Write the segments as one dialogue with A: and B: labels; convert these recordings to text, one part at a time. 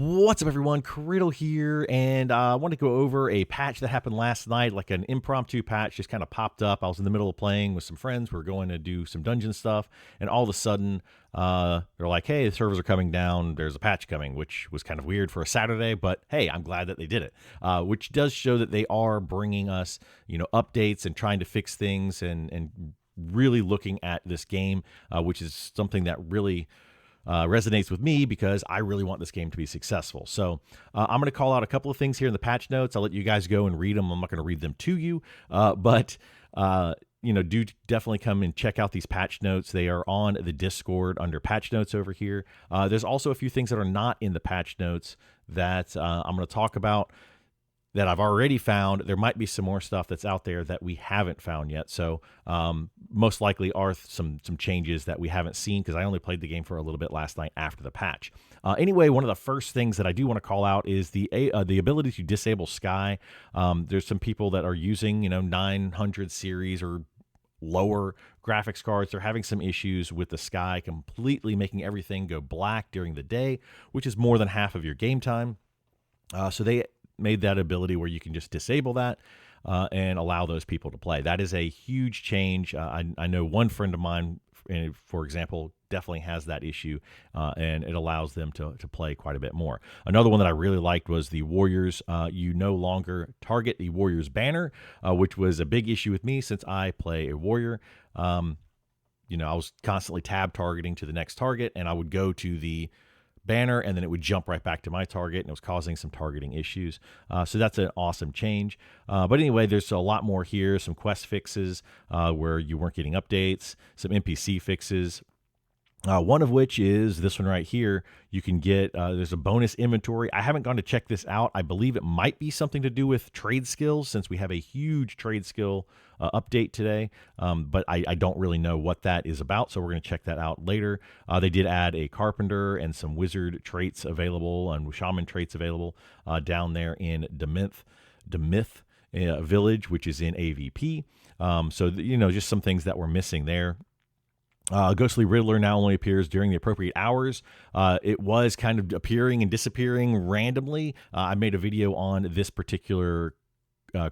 A: What's up, everyone? Criddle here, and I want to go over a patch that happened last night, like an impromptu patch just kind of popped up. I was in the middle of playing with some friends. We were going to do some dungeon stuff, and all of a sudden, they're like, hey, the servers are coming down. There's a patch coming, which was kind of weird for a Saturday, but hey, I'm glad that they did it, which does show that they are bringing us, updates and trying to fix things and really looking at this game, which is something that really resonates with me because I really want this game to be successful. So I'm going to call out a couple of things here in the patch notes. I'll let you guys go and read them. I'm not going to read them to you, but do definitely come and check out these patch notes. They are on the Discord under patch notes over here. There's also a few things that are not in the patch notes that I'm going to talk about that I've already found. There might be some more stuff that's out there that we haven't found yet. So most likely are some changes that we haven't seen because I only played the game for a little bit last night after the patch. Anyway, one of the first things that I do want to call out is the ability to disable Sky. There's some people that are using 900 series or lower graphics cards. They're having some issues with the Sky completely making everything go black during the day, which is more than half of your game time. So they made that ability where you can just disable that and allow those people to play. That is a huge change. I know one friend of mine, for example, definitely has that issue, and it allows them to play quite a bit more. Another one that I really liked was the Warriors. You no longer target the Warriors banner, which was a big issue with me since I play a Warrior. I was constantly tab targeting to the next target, and I would go to the banner and then it would jump right back to my target, and it was causing some targeting issues. So that's an awesome change. But anyway, there's a lot more here. Some quest fixes where you weren't getting updates, some NPC fixes. One of which is this one right here. You can get, there's a bonus inventory. I haven't gone to check this out. I believe it might be something to do with trade skills since we have a huge trade skill update today. But I don't really know what that is about, so we're going to check that out later. They did add a carpenter and some wizard traits available and shaman traits available down there in Demyth village, which is in AVP. So, just some things that were missing there. Ghostly Riddler now only appears during the appropriate hours. It was kind of appearing and disappearing randomly. I made a video on this particular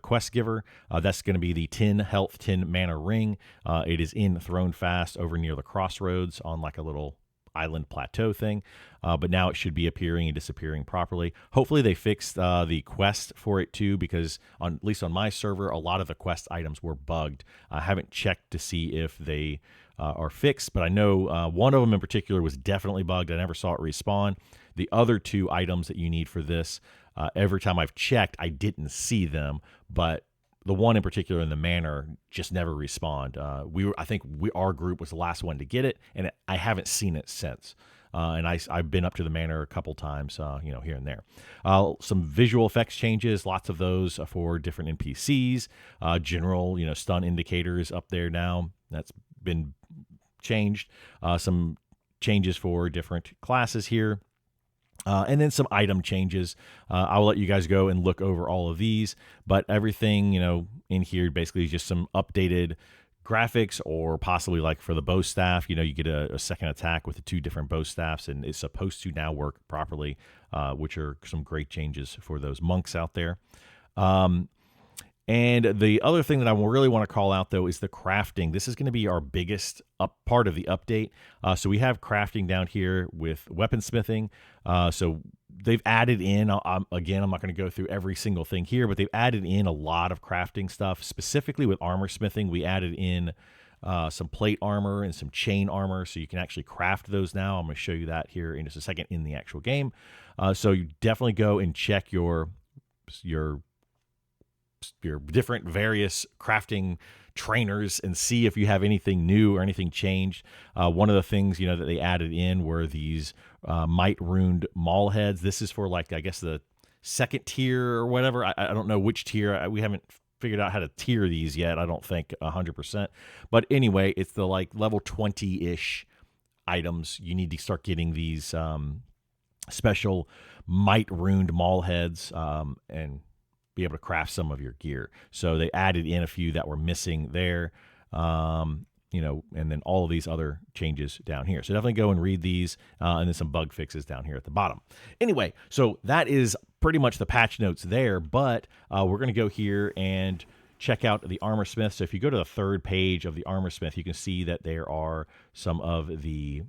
A: quest giver. That's going to be the 10 health, 10 mana ring. It is in Throne Fast over near the crossroads on like a little island plateau thing, but now it should be appearing and disappearing properly. Hopefully they fixed the quest for it too, because at least on my server, a lot of the quest items were bugged. I haven't checked to see if they are fixed, but I know one of them in particular was definitely bugged. I never saw it respawn. The other two items that you need for this, every time I've checked, I didn't see them, but the one in particular in the manor just never respawned. I think our group was the last one to get it, and I haven't seen it since. And I've been up to the manor a couple times, here and there. Some visual effects changes, lots of those for different NPCs. General, stun indicators up there now. That's been changed. Some changes for different classes here. And then some item changes. I'll let you guys go and look over all of these, but everything, in here basically is just some updated graphics, or possibly like for the bow staff, you get a second attack with the two different bow staffs, and it's supposed to now work properly, which are some great changes for those monks out there. And the other thing that I really want to call out, though, is the crafting. This is going to be our biggest part of the update. So we have crafting down here with weaponsmithing. So they've added in, again, I'm not going to go through every single thing here, but they've added in a lot of crafting stuff. Specifically with armor smithing, we added in some plate armor and some chain armor, so you can actually craft those now. I'm going to show you that here in just a second in the actual game. So you definitely go and check your different various crafting trainers and see if you have anything new or anything changed. One of the things that they added in were these might runed maul heads. This is for I guess the second tier or whatever. I don't know which tier. We haven't figured out how to tier these yet. I don't think 100%. But anyway, it's the level 20-ish items. You need to start getting these special might runed maul heads and be able to craft some of your gear. So they added in a few that were missing there. and then all of these other changes down here. So definitely go and read these, and then some bug fixes down here at the bottom. Anyway, so that is pretty much the patch notes there, but we're going to go here and check out the Armor Smith. So if you go to the third page of the Armor Smith, you can see that there are some of the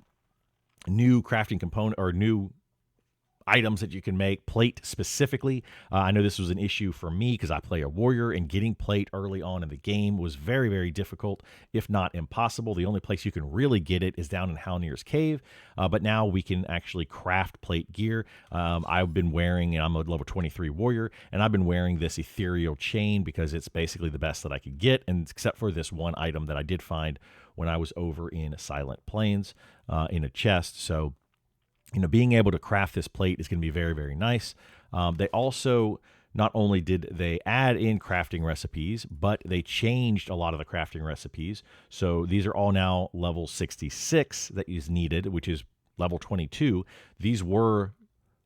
A: new crafting component or new items that you can make, plate specifically. I know this was an issue for me because I play a warrior, and getting plate early on in the game was very, very difficult, if not impossible. The only place you can really get it is down in Halnir's Cave, but now we can actually craft plate gear. I've been wearing, I'm a level 23 warrior, and I've been wearing this ethereal chain because it's basically the best that I could get, and except for this one item that I did find when I was over in Silent Plains in a chest. So being able to craft this plate is going to be very, very nice. They also, not only did they add in crafting recipes, but they changed a lot of the crafting recipes. So these are all now level 66 that is needed, which is level 22. These were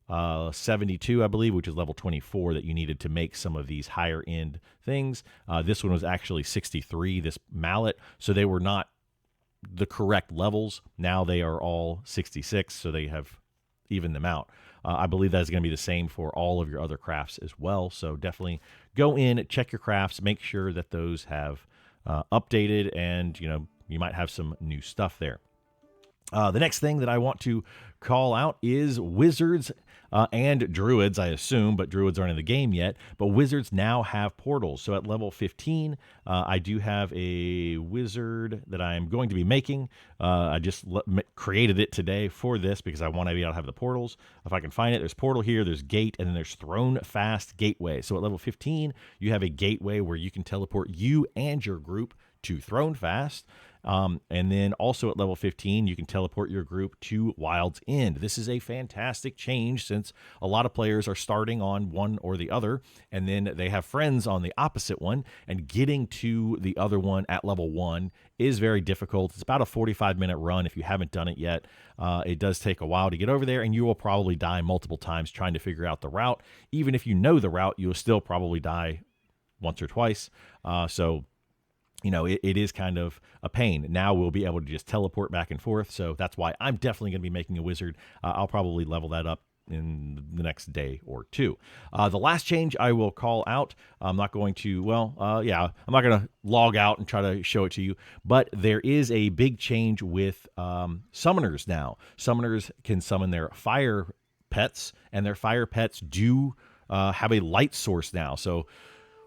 A: 72, I believe, which is level 24 that you needed to make some of these higher end things. This one was actually 63, this mallet. So they were not the correct levels. Now they are all 66, so they have evened them out. I believe that is going to be the same for all of your other crafts as well. So definitely go in, check your crafts, make sure that those have updated, and you might have some new stuff there. The next thing that I want to call out is wizards and druids, I assume, but druids aren't in the game yet. But wizards now have portals. So at level 15, I do have a wizard that I'm going to be making. I just created it today for this because I want to be able to have the portals. If I can find it, there's portal here, there's gate, and then there's thrown fast gateway. So at level 15, you have a gateway where you can teleport you and your group to Throne Fast. And then also at level 15, you can teleport your group to Wild's End. This is a fantastic change since a lot of players are starting on one or the other, and then they have friends on the opposite one, and getting to the other one at level 1 is very difficult. It's about a 45-minute run if you haven't done it yet. It does take a while to get over there, and you will probably die multiple times trying to figure out the route. Even if you know the route, you will still probably die once or twice. It is kind of a pain. Now we'll be able to just teleport back and forth. So that's why I'm definitely going to be making a wizard. I'll probably level that up in the next day or two. The last change I will call out, I'm not going to, I'm not going to log out and try to show it to you, but there is a big change with summoners now. Summoners can summon their fire pets, and their fire pets do have a light source now. So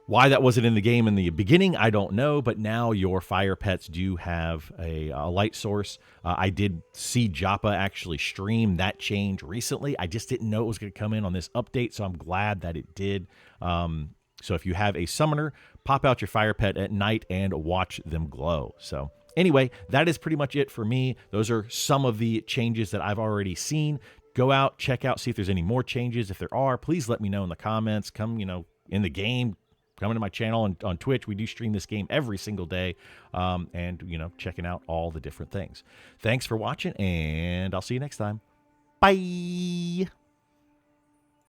A: why that wasn't in the game in the beginning, I don't know, but now your fire pets do have a light source. I did see Joppa actually stream that change recently. I just didn't know it was going to come in on this update, so I'm glad that it did. So if you have a summoner, pop out your fire pet at night and watch them glow. So anyway, that is pretty much it for me. Those are some of the changes that I've already seen. Go out, check out, see if there's any more changes. If there are, please let me know in the comments. Come, in the game. Coming to my channel on Twitch. We do stream this game every single day, and, checking out all the different things. Thanks for watching, and I'll see you next time. Bye!